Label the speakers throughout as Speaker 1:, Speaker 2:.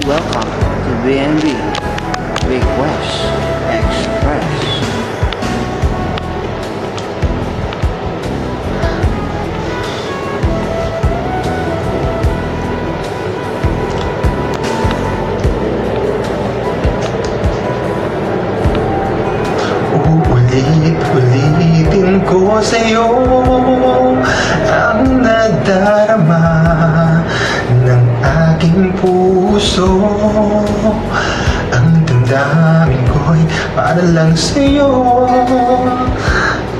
Speaker 1: Welcome to BNB Request Express.
Speaker 2: Ulit-ulitin ko sa'yo ang nadarama ng aking puso. Ang damdamin ko'y para lang sa'yo.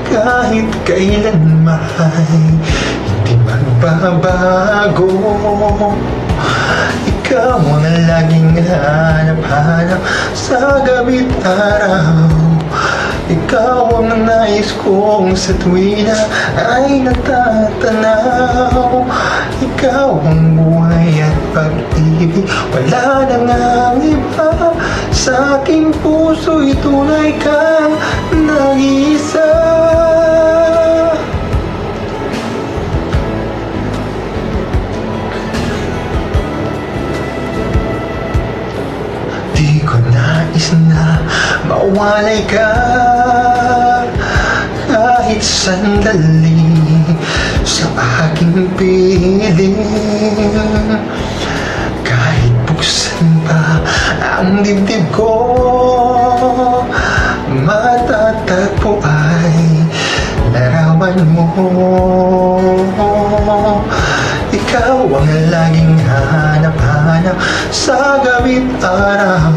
Speaker 2: Kahit kailanman hindi magbabago. Ikaw ang laging hanap-hanap sa gabi't araw. Ikaw ang nais kong sa tuwina ay natatanaw. Ikaw ang buhay at pag-ibig, wala na ngang iba. Sa aking puso'y tunay kang nag-iisa. Di ko nais na mawalay ka kahit sandali sa aking piling. Kahit buksan pa ang dibdib ko, matatagpo ay larawan mo. Ikaw ang laging hanap-hanap sa gabi't araw.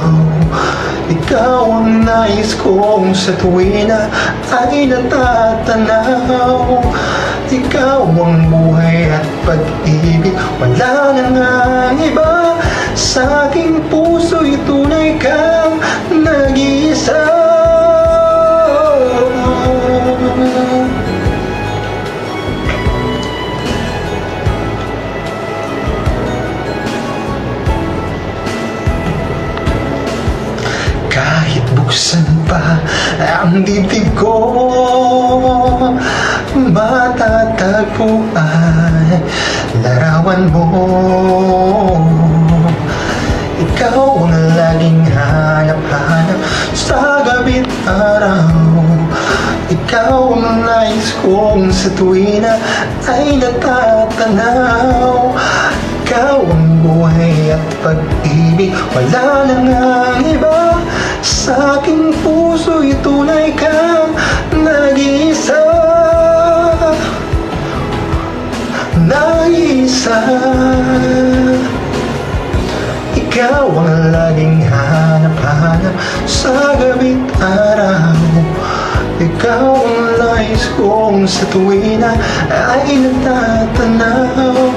Speaker 2: Ikaw ang nais kong sa tuwina ay natatanaw. Ikaw ang buhay at pag-ibig, wala na ngang iba. Sa aking puso'y tunay kang nag-iisa. Kahit buksan pa ang dibdib ko, matatagpo ay larawan mo. Ikaw ang laging hanap-hanap sa gabi't araw. Ikaw ang nais kong sa tuwina ay natatanaw. Ikaw ang buhay at pag-ibig, wala na ngang iba. Sa aking puso'y tunay kang nag-iisa. Nag-iisa. Ikaw ang laging hanap-hanap sa gabi't araw. Ikaw ang nais kong sa tuwina ay natatanaw.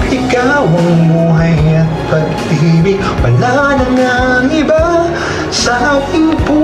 Speaker 2: Ikaw ang buhay at pag-ibig, wala na ngang iba. Sa aking puso